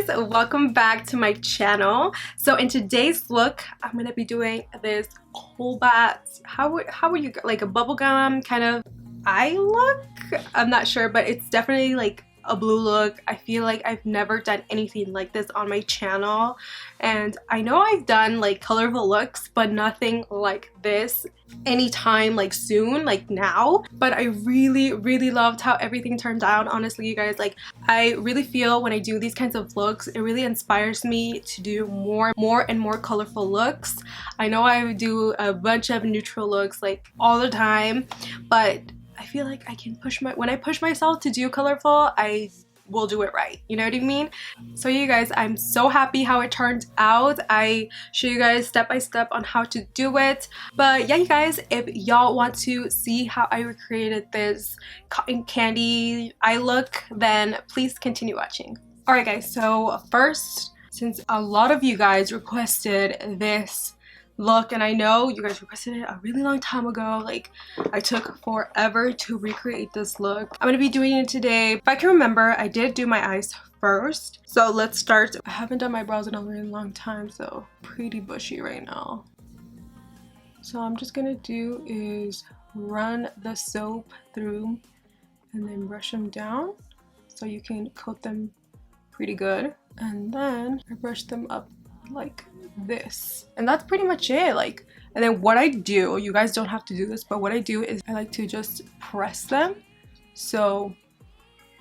guys, welcome back to my channel. So in today's look, I'm gonna be doing this Cobalt, how would you, like a bubblegum kind of eye look? I'm not sure, but it's definitely like a blue look. I feel like I've never done anything like this on my channel, and I know I've done like colorful looks, but nothing like this anytime like soon, like now. But I really loved how everything turned out. Honestly, you guys, like I really feel when I do these kinds of looks, it really inspires me to do more and more colorful looks. I know I do a bunch of neutral looks like all the time, but I feel like I can when I push myself to do colorful, I will do it right. You know what I mean? So you guys, I'm so happy how it turned out. I show you guys step by step on how to do it. But yeah, you guys, if y'all want to see how I recreated this cotton candy eye look, then please continue watching. Alright guys, so first, since a lot of you guys requested this look, and I know you guys requested it a really long time ago, like I took forever to recreate this look. I'm gonna be doing it today. If I can remember, I did do my eyes first, so let's start. I haven't done my brows in a really long time, so pretty bushy right now. So I'm just gonna do is run the soap through and then brush them down so you can coat them pretty good, and then I brush them up like this, and that's pretty much it. Like, and then what I do, you guys don't have to do this, but what I do is I like to just press them so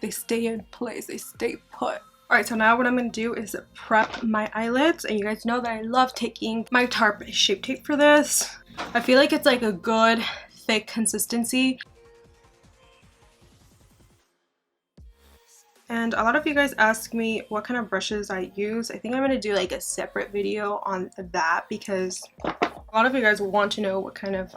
they stay in place, they stay put. Alright, so now what I'm gonna do is prep my eyelids, and you guys know that I love taking my Tarte Shape Tape for this. I feel like it's like a good thick consistency. And a lot of you guys ask me what kind of brushes I use. I think I'm going to do like a separate video on that because a lot of you guys want to know what kind of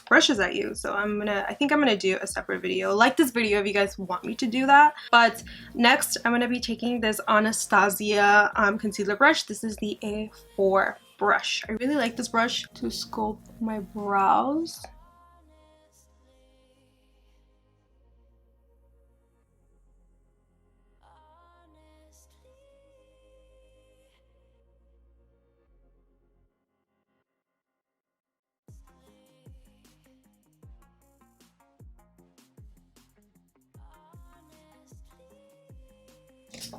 brushes I use. So I think I'm going to do a separate video. Like this video if you guys want me to do that. But next I'm going to be taking this Anastasia concealer brush. This is the A4 brush. I really like this brush to sculpt my brows.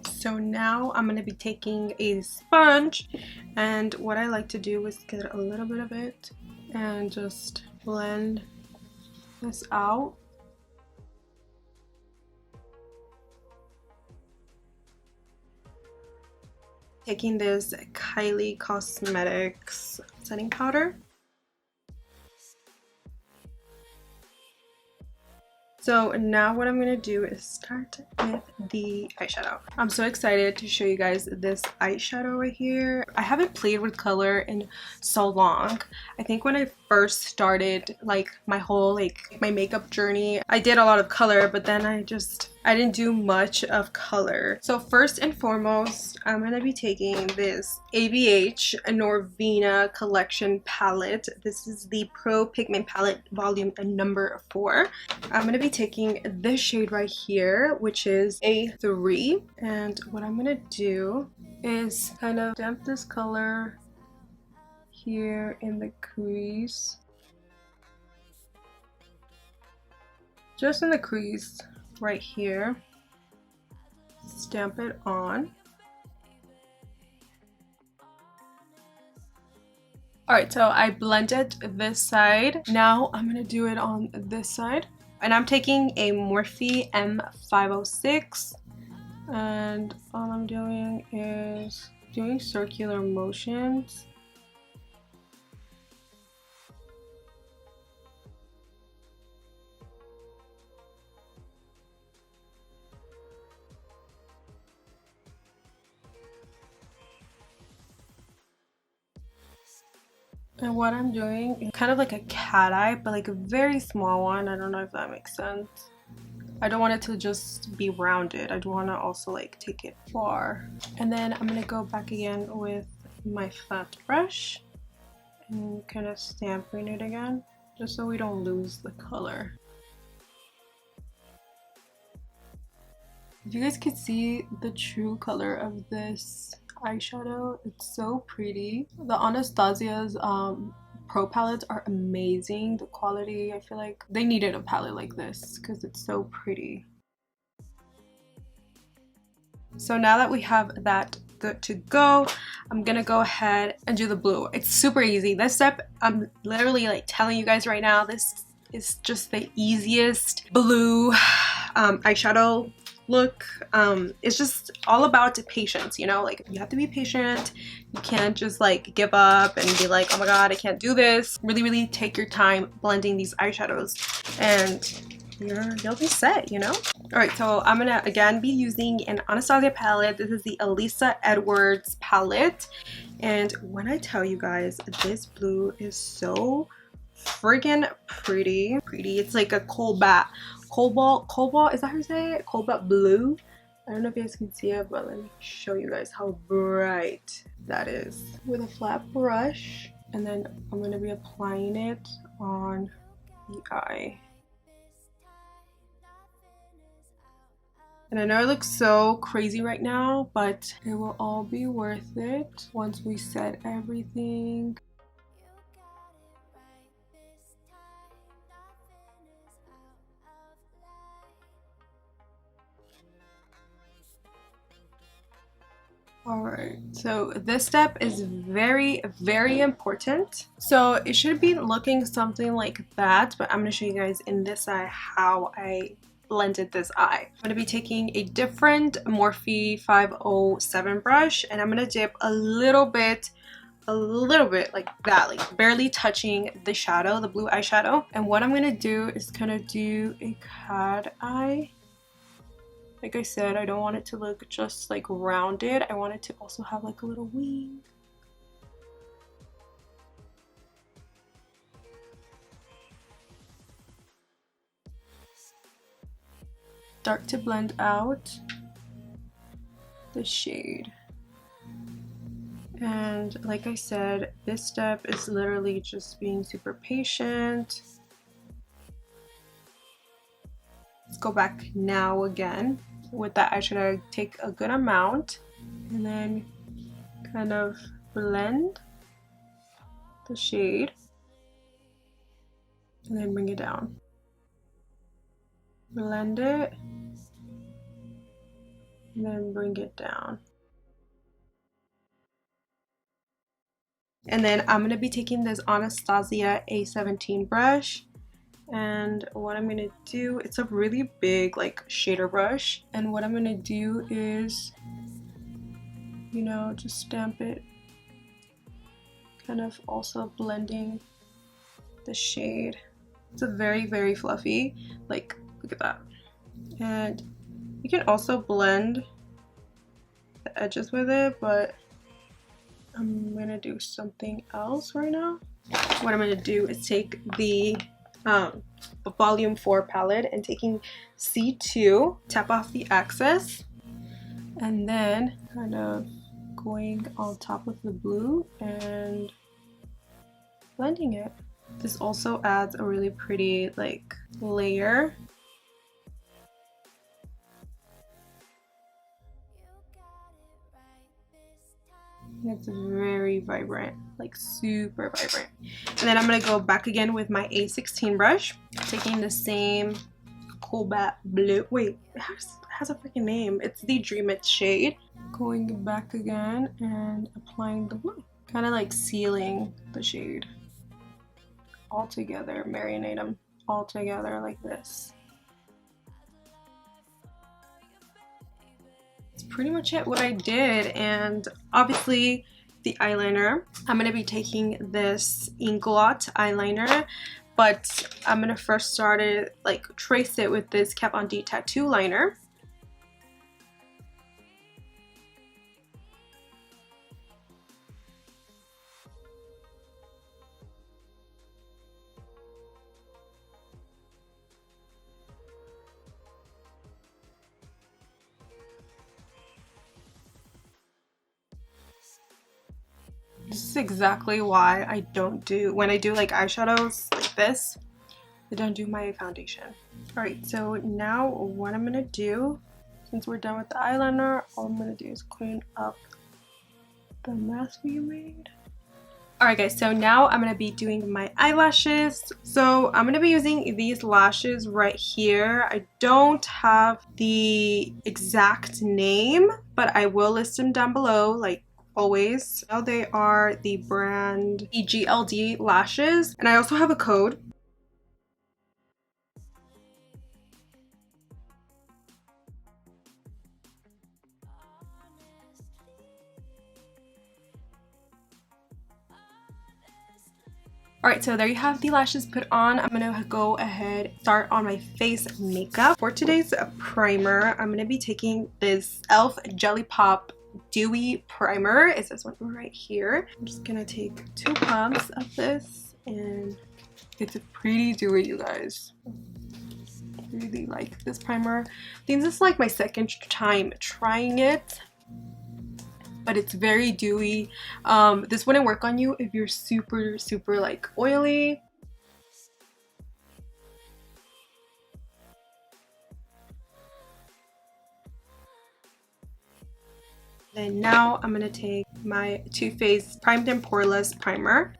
So now I'm going to be taking a sponge, and what I like to do is get a little bit of it and just blend this out. Taking this Kylie Cosmetics setting powder. So now what I'm going to do is start with the eyeshadow. I'm so excited to show you guys this eyeshadow right here. I haven't played with color in so long. I think when I first started like my whole my makeup journey, I did a lot of color, but then I didn't do much of color. So first and foremost, I'm going to be taking this ABH Norvina collection palette. This is the Pro Pigment Palette volume number 4. I'm going to be taking this shade right here, which is A3. And what I'm going to do is kind of damp this color here in the crease. Just in the crease right here. Stamp it on. Alright, so I blended this side. Now I'm gonna do it on this side. And I'm taking a Morphe M506. And all I'm doing is doing circular motions. And what I'm doing is kind of like a cat eye, but like a very small one. I don't know if that makes sense. I don't want it to just be rounded. I do want to also like take it far. And then I'm going to go back again with my flat brush and kind of stamping it again, just so we don't lose the color. If you guys could see the true color of this eyeshadow, it's so pretty. The Anastasia's Pro palettes are amazing. The quality, I feel like they needed a palette like this because it's so pretty. So now that we have that good to go, I'm gonna go ahead and do the blue. It's super easy. This step, I'm literally like telling you guys right now, this is just the easiest blue eyeshadow look. It's just all about patience, you know, like you have to be patient. You can't just like give up and be like, oh my god, I can't do this. Really take your time blending these eyeshadows and you'll be set, you know. All right, so I'm gonna again be using an Anastasia palette. This is the Alyssa Edwards palette, and when I tell you guys, this blue is so friggin' pretty. It's like a cobalt, is that how you say it? Cobalt blue. I don't know if you guys can see it, but let me show you guys how bright that is. With a flat brush, and then I'm gonna be applying it on the eye. And I know it looks so crazy right now, but it will all be worth it once we set everything. Alright, so this step is very important. So it should be looking something like that, but I'm going to show you guys in this eye how I blended this eye. I'm going to be taking a different Morphe 507 brush, and I'm going to dip a little bit like that, like barely touching the shadow, the blue eyeshadow. And what I'm going to do is kind of do a cat eye. Like I said, I don't want it to look just like rounded. I want it to also have like a little wing. Dark to blend out the shade. And like I said, this step is literally just being super patient. Let's go back now again. With that eyeshadow, take a good amount and then kind of blend the shade and then bring it down. Blend it and then bring it down. And then I'm going to be taking this Anastasia A17 brush, and what I'm going to do, it's a really big like shader brush, and what I'm going to do is, you know, just stamp it, kind of also blending the shade. It's a very fluffy, like look at that. And you can also blend the edges with it, but I'm gonna do something else right now. What I'm gonna do is take the volume 4 palette and taking C2, tap off the excess, and then kind of going on top of the blue and blending it. This also adds a really pretty like layer. It's very vibrant, like super vibrant. And then I'm gonna go back again with my A16 brush, taking the same Cobalt blue. Wait, it has a freaking name. It's the Dream It shade. Going back again and applying the blue, kind of like sealing the shade all together, marinate them all together like this. That's pretty much it what I did. And obviously the eyeliner, I'm going to be taking this Inglot eyeliner, but I'm going to first start it, like trace it with this KatvonD tattoo liner. This is exactly why I don't do, when I do like eyeshadows like this, I don't do my foundation. Alright, so now what I'm gonna do since we're done with the eyeliner, all I'm gonna do is clean up the mess we made. Alright guys, so now I'm going to be doing my eyelashes. So I'm going to be using these lashes right here. I don't have the exact name, but I will list them down below like always. Now they are the brand Gld Lashes, and I also have a code. Alright, so there you have the lashes put on. I'm gonna go ahead and start on my face makeup. For today's primer, I'm gonna be taking this e.l.f. Jelly Pop Dewy Primer. It's this one right here. I'm just gonna take 2 pumps of this, and it's a pretty dewy, you guys. I really like this primer. I think this is like my second time trying it, but it's very dewy. This wouldn't work on you if you're super like oily. Then now I'm gonna take my Too Faced Primed and Poreless primer.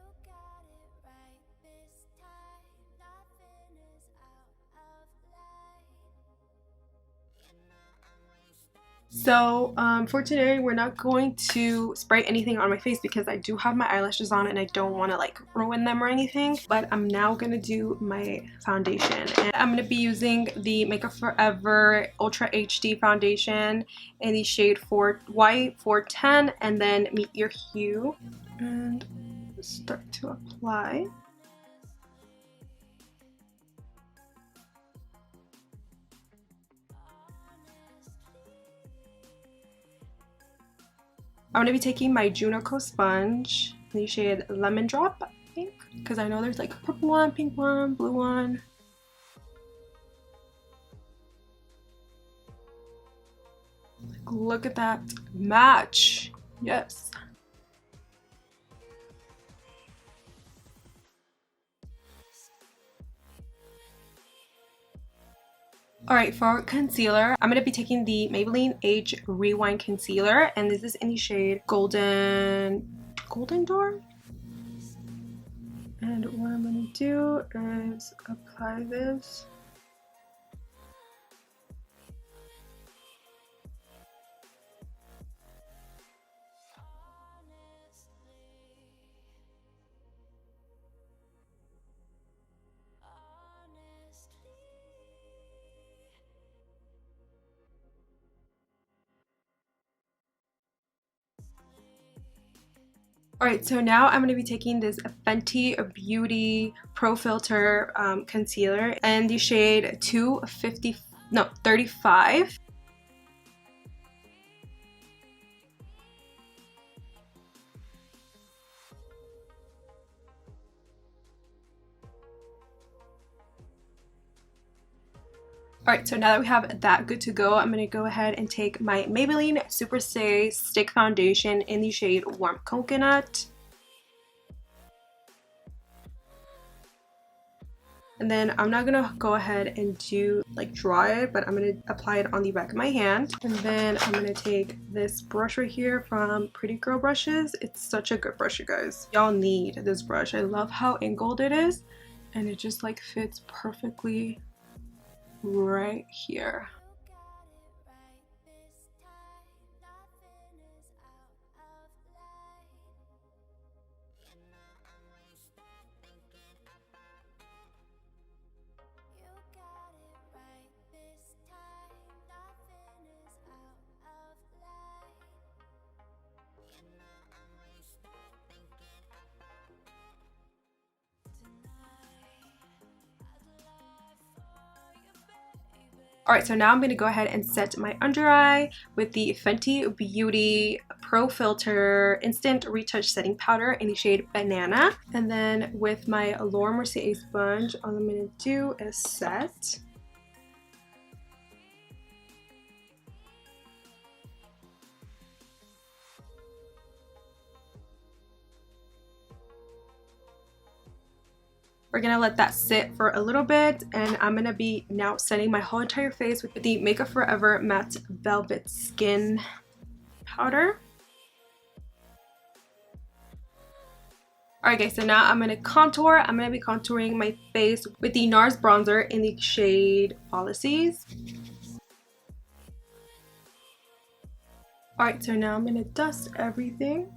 So for today, we're not going to spray anything on my face because I do have my eyelashes on and I don't want to like ruin them or anything. But I'm now going to do my foundation, and I'm going to be using the Makeup Forever Ultra HD foundation in the shade Y410, and then Meet Your Hue, and start to apply. I'm going to be taking my Junico sponge in the shade Lemon Drop, I think, because I know there's like a purple one, pink one, blue one. Like, look at that match. Yes. Alright, for concealer, I'm going to be taking the Maybelline Age Rewind Concealer, and this is in the shade Golden Door. And what I'm going to do is apply this. Alright, so now I'm going to be taking this Fenty Beauty Pro Filtr concealer in the shade 35. Alright, so now that we have that good to go, I'm going to go ahead and take my Maybelline Super Stay Stick Foundation in the shade Warm Coconut. And then I'm not going to go ahead and do like dry it, but I'm going to apply it on the back of my hand. And then I'm going to take this brush right here from Pretty Girl Brushes. It's such a good brush, you guys. Y'all need this brush. I love how angled it is, and it just like fits perfectly right here. Alright, so now I'm going to go ahead and set my under eye with the Fenty Beauty Pro Filtr Instant Retouch Setting Powder in the shade Banana. And then with my Laura Mercier sponge, all I'm going to do is set. We're gonna let that sit for a little bit, and I'm gonna be now setting my whole entire face with the Makeup Forever Matte Velvet Skin Powder. Alright guys, so now I'm going to contour. I'm going to be contouring my face with the Nars bronzer in the shade Falaises. Alright, so now I'm going to dust everything.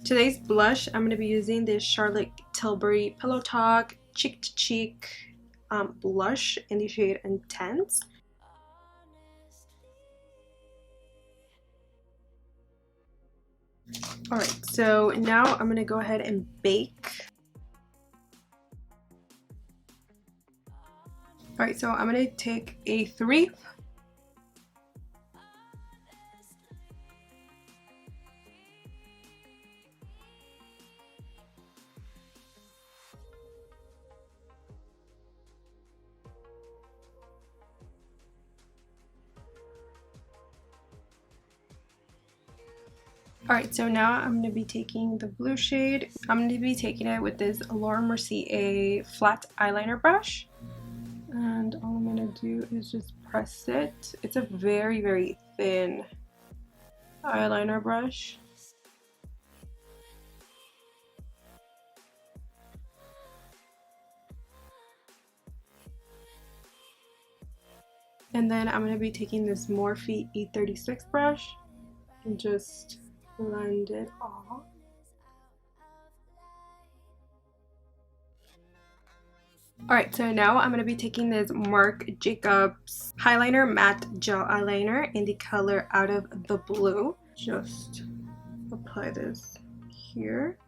Today's blush, I'm going to be using this Charlotte Tilbury Pillow Talk Cheek to Cheek blush in the shade Intense. Alright, so now I'm going to go ahead and bake. Alright, so I'm going to take a 3. Alright, so now I'm going to be taking the blue shade. I'm going to be taking it with this Laura Mercier flat eyeliner brush. And all I'm going to do is just press it. It's a very, very thin eyeliner brush. And then I'm going to be taking this Morphe E36 brush and just blend it off. Alright, so now I'm going to be taking this Marc Jacobs Highliner Matte Gel Eyeliner in the color Out of the Blue. Just apply this here.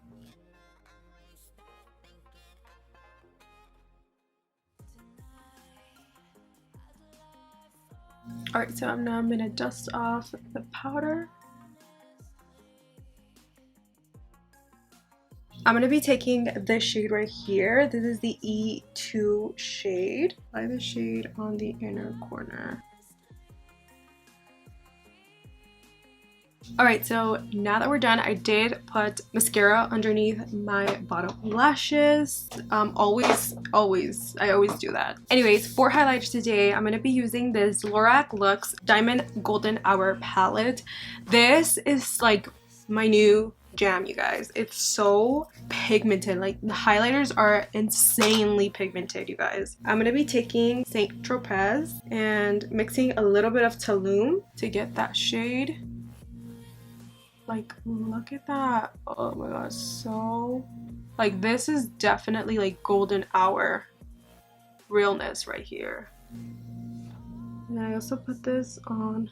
Alright, so now I'm going to dust off the powder. I'm going to be taking this shade right here. This is the E2 shade. Apply the shade on the inner corner. Alright, so now that we're done, I did put mascara underneath my bottom lashes. I always do that. Anyways, for highlights today, I'm going to be using this Lorac Luxe Diamond Golden Hour palette. This is like my new jam, you guys. It's so pigmented. Like, the highlighters are insanely pigmented, you guys. I'm gonna be taking Saint Tropez and mixing a little bit of Tulum to get that shade. Like, look at that. Oh my god, so like, this is definitely like golden hour realness right here. And I also put this on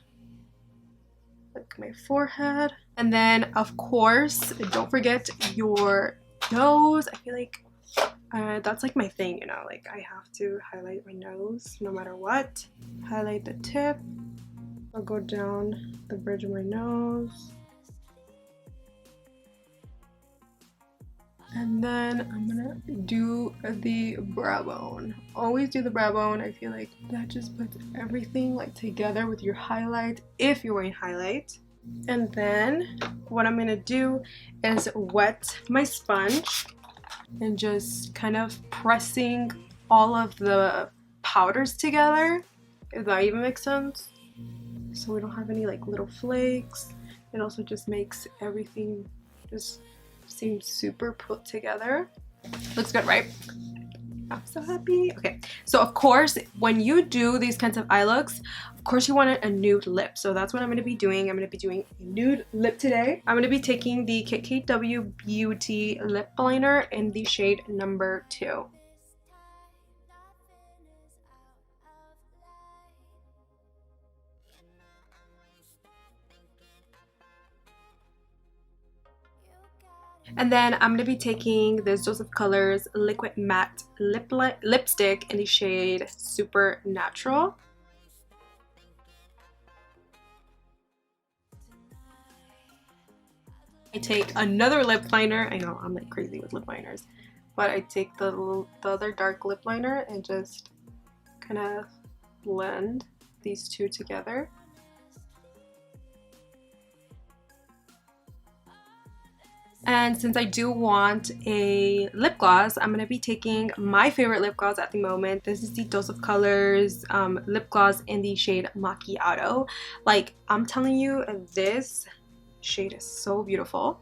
like my forehead. And then, of course, don't forget your nose. I feel like that's like my thing, you know, like I have to highlight my nose no matter what. Highlight the tip. I'll go down the bridge of my nose. And then I'm gonna do the brow bone. Always do the brow bone. I feel like that just puts everything like together with your highlight if you're wearing highlight. And then what I'm gonna do is wet my sponge and just kind of pressing all of the powders together, if that even makes sense, so we don't have any like little flakes. It also just makes everything just seem super put together. Looks good, right? I'm so happy. Okay, so of course, when you do these kinds of eye looks, of course you want a nude lip. So that's what I'm going to be doing. I'm going to be doing a nude lip today. I'm going to be taking the KatvonD Beauty lip liner in the shade number 2. And then I'm going to be taking this Joseph Colors Liquid Matte Lipstick in the shade Super Natural. I take another lip liner. I know I'm like crazy with lip liners. But I take the other dark lip liner and just kind of blend these two together. And since I do want a lip gloss, I'm going to be taking my favorite lip gloss at the moment. This is the Dose of Colors lip gloss in the shade Macchiato. Like, I'm telling you, this shade is so beautiful.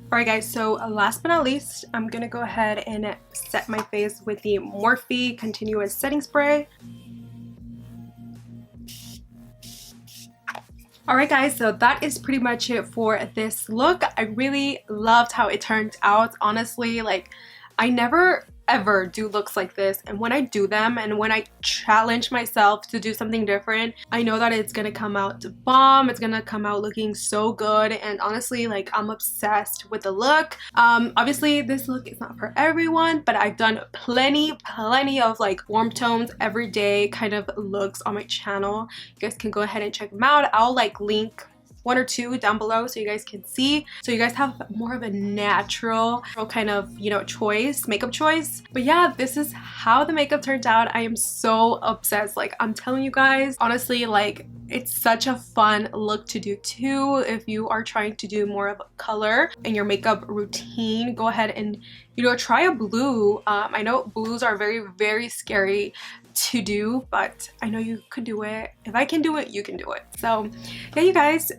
Alright guys, so last but not least, I'm going to go ahead and set my face with the Morphe Continuous Setting Spray. Alright guys, so that is pretty much it for this look. I really loved how it turned out. Honestly, like, I never ever do looks like this, and when I do them and when I challenge myself to do something different, I know that it's gonna come out bomb. It's gonna come out looking so good, and honestly, like, I'm obsessed with the look. Obviously this look is not for everyone, but I've done plenty of like warm tones everyday kind of looks on my channel. You guys can go ahead and check them out. I'll like link one or two down below so you guys can see, so you guys have more of a natural kind of, you know, choice, makeup choice. But yeah, this is how the makeup turned out. I am so obsessed. Like, I'm telling you guys, honestly, like, it's such a fun look to do too. If you are trying to do more of a color in your makeup routine, go ahead and, you know, try a blue. I know blues are very scary to do, but I know you could do it. If I can do it, you can do it. So yeah, you guys,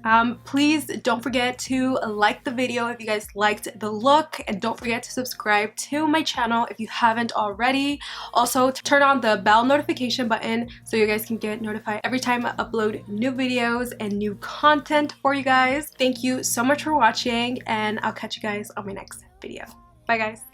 please don't forget to like the video if you guys liked the look, and don't forget to subscribe to my channel if you haven't already. Also, turn on the bell notification button so you guys can get notified every time I upload new videos and new content for you guys. Thank you so much for watching, and I'll catch you guys on my next video. Bye guys.